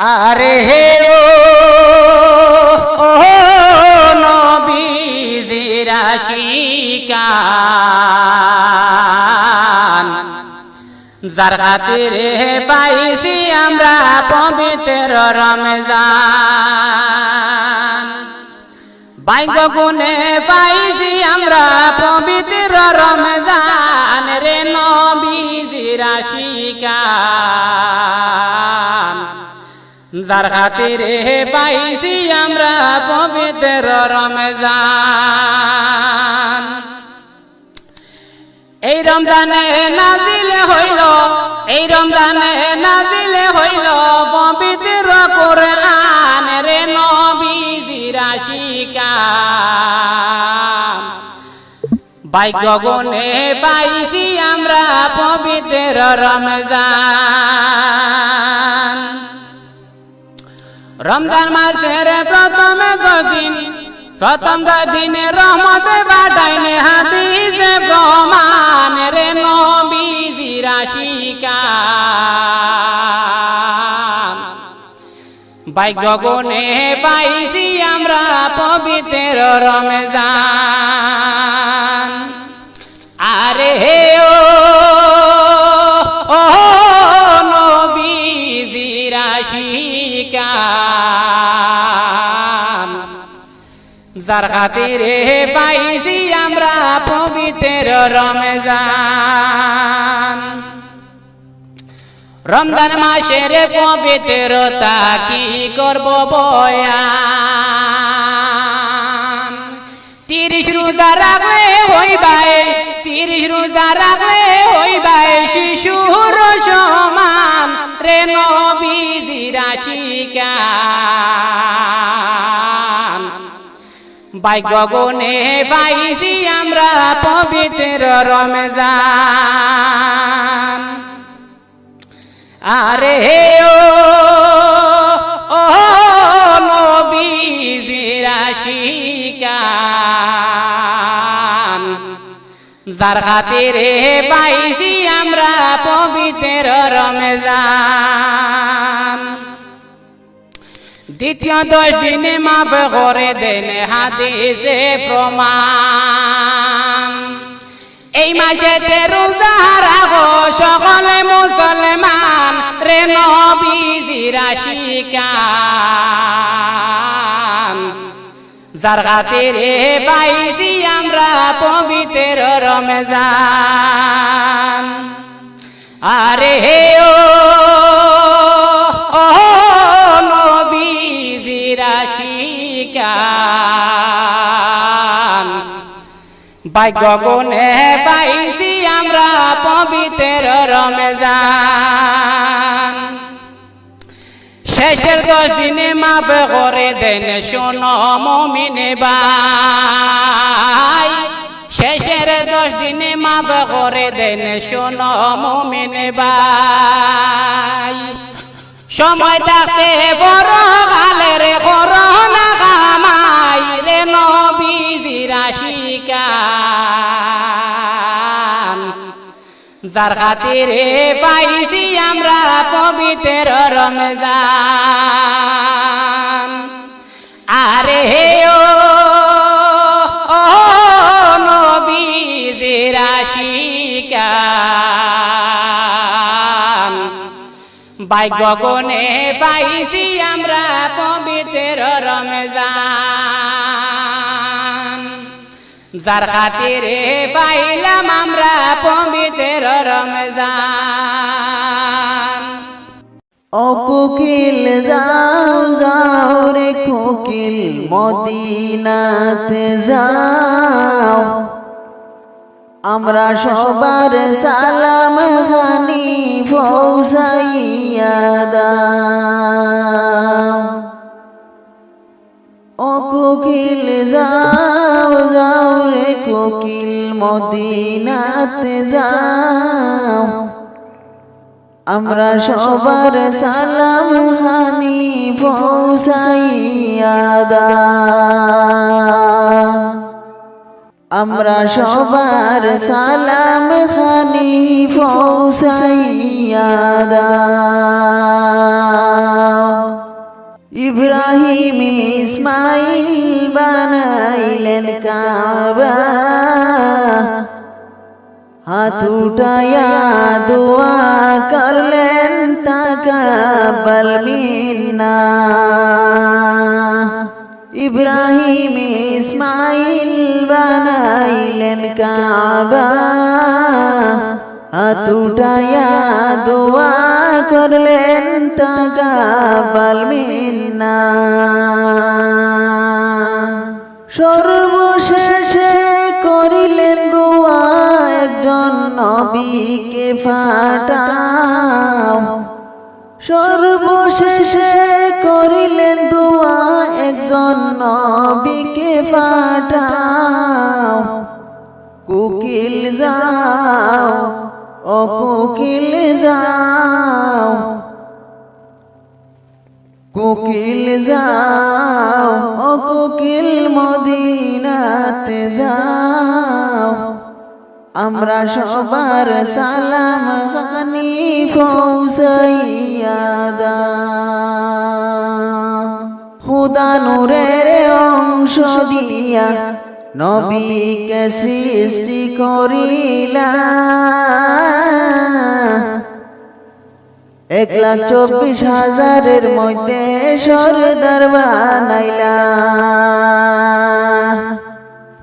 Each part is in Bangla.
আরে হে ও নবীজির আশিকান, যার খাতিরে পাইছি আমরা পবিত্র রমজান। ভাগ্য গুণে পাইছি আমরা পবিত্র রমজান রে নবীজির আশিকান, যার খাতিরে পাইছি আমরা পবিত্র রমজান। এই রমজানে নাজিল হইল, এই রমজানে নাজিল হইল পবিত্র কোরআন রে নবীজির আশিকান। ভাগ্য গুণে পাইছি আমরা পবিত্র রমজান। রমজান মাসের প্রথম 10 দিন, প্রথম 10 দিনে রহমত বাটাইনে হাদিসে প্রমাণ রে নবীজির আশিকান। ভাগ্য গুণে পাইছি আমরা পবিত্র রমজান। আরে হে ও নবীজির আশিকান, যার খাতিরে পাইছি আমরা পবিত্র রমজান। রমজান মাসের পবিত্রতা কি করব বয়ান। 30 রোজা রাখলে হইবাই, 30 রোজা রাখলে হইবাই শিশুর সমান রে নবীজির আশিকান। ভাগ্য গুণে পাইছি আমরা পবিত্র রমজান। আরে ও নবীজির আশিকান, যার খাতিরে পাইছি আমরা পবিত্র রমজান। দ্বিতীয় 10 দিনে মাফ করে দেন হাদিসে প্রমাণ। এই মাসেতে রোজা রাখো সকলে মুসলমান রে নবীজির আশিকান, যার খাতিরে পাইছি আমরা পবিত্র রমজান। আরে হে ও নবীজির আশিকান, ভাগ্য গুণে পাইছি আমরা পবিত্র রমজান। শেষের 10 দিনে মাফ করে দেন শোনো মুমিন ভাই, শেষের 10 দিনে মাফ করে দেন শোনো মুমিন ভাই। সময় থাকতে বড় গালের করোনা কামাই রে নবীজির আশিকান, যার খাতিরে পাইছি আমরা পবিত্র রমজান। আরে ও নবীজির আশিকান, ভাগ্য গুণে পাইছি আমরা পবিত্র রমজান। যার খাতিরে পাইলাম আমরা পবিত্র রমজান। ও কোকিল যাও যাও রে কোকিল মদিনাতে যাও, আমরা সবার সালাম খানি পৌঁছাইয়া দাও। ও কোকিল যাও যাও রে কোকিল মদিনাতে যাও, আমরা সবার সালাম খানি পৌঁছাইয়া দাও। আমরা সবার সালাম খানি পৌঁছাইয়া দাও। ইব্রাহিম ইসমাইল বানাইলেন কাবা হাত উঠায়া দোয়া করলেন তাকাব্বাল মিন্না ইব্রাহিম ইসমাইল বানাইলেন কাবা হাত উঠায়া দোয়া করলেন তাকাব্বাল মিন্না সর্বশেষে করিলেন দোয়া একজন নবীকে পাঠাও সর্বশেষে করিলেন দোয়া একজন নবীকে পাঠাও কোকিল যাও ও কোকিল যাও কোকিল যাও ও কোকিল মদিনাতে যাও আমরা সবার সালাম খানি পৌঁছাইয়া দাও খুদা নূরের অংশ দিয়া নবীকে সৃষ্টি করিলা 1,24,000 মধ্যে সরদার বানাইলা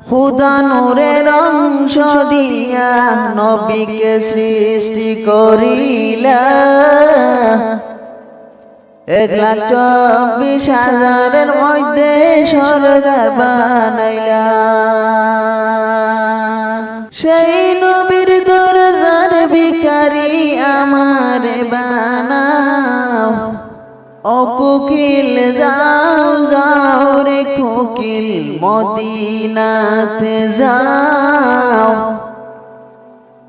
খুদা নূরের অংশ দিয়া নবীকে সৃষ্টি করিলা 1,24,000 মধ্যে সরদার বানাইলা সেই নবীর দরজার ভিখারি আমার বানাও ও কোকিল যাও যাও রে কোকিল মদিনাতে যাও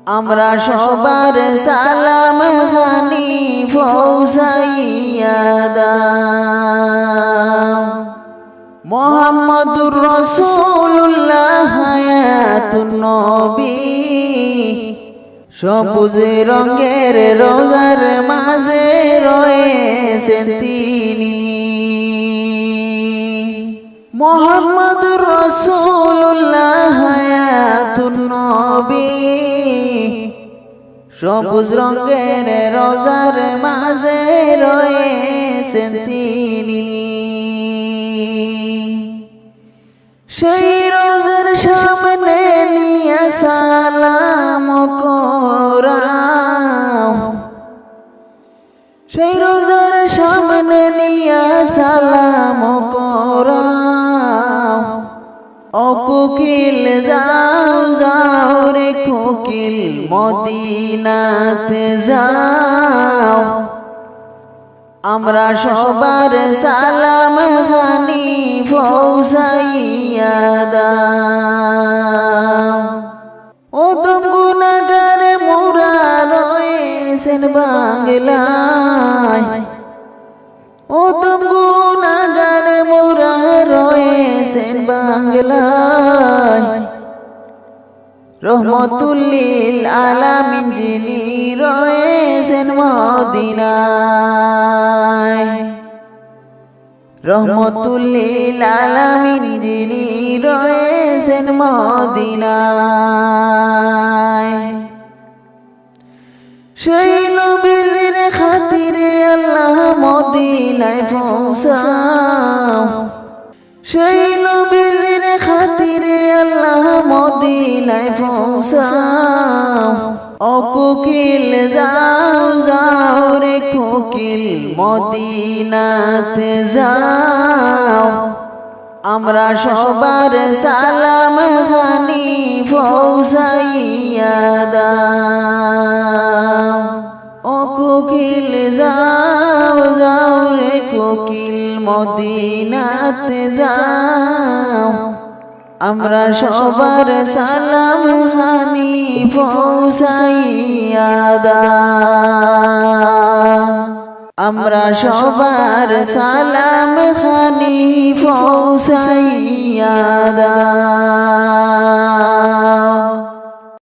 আমরা সবার সালাম খানি পৌঁছাইয়া দাও মুহাম্মদুর রাসূলুল্লাহ হায়াতুন নবী সবুজ রঙের রোজার মাঝে রয়েছেন তিনি মুহাম্মদুর রাসূলুল্লাহ হায়াতুন নবী সবুজ রঙের রোজার মাঝে রয়েছেন তিনি সেই রোজার সামনে নিয়ে সালাম করাও সেই রোজার সামনে নিয়ে সালাম করাও ও কোকিল যাও যাও রে কোকিল মদিনাতে যাও আমরা সবার সালাম খানি পৌঁছাইয়া দাও ও তুম গুনাহগার মোরা রয়েছেন বাংলায় ও তুম গুনাহগার মোরা রয়েছেন বাংলায় রহমতুল লিল আলামিন যিনি রয়েছেন মদিনায় রহমতুল লিল আলামিন যিনি রয়েছেন মদিনায় সেই নবীর খাতিরে আল্লাহ মদিনায় পৌঁছাও সেই নবীর খাতিরে আল্লাহ মদিনায় পৌঁছাও ও কোকিল যাও যাও রে কোকিল মদিনাতে যাও আমরা সবার সালাম খানি পৌঁছাইয়া দাও ও কোকিল যাও যাও রে কোকিল মদিনাতে যাও আমরা সবার সালাম খানি পৌঁছাইয়া দাও আমরা সবার সালাম খানি পৌঁছাইয়া দাও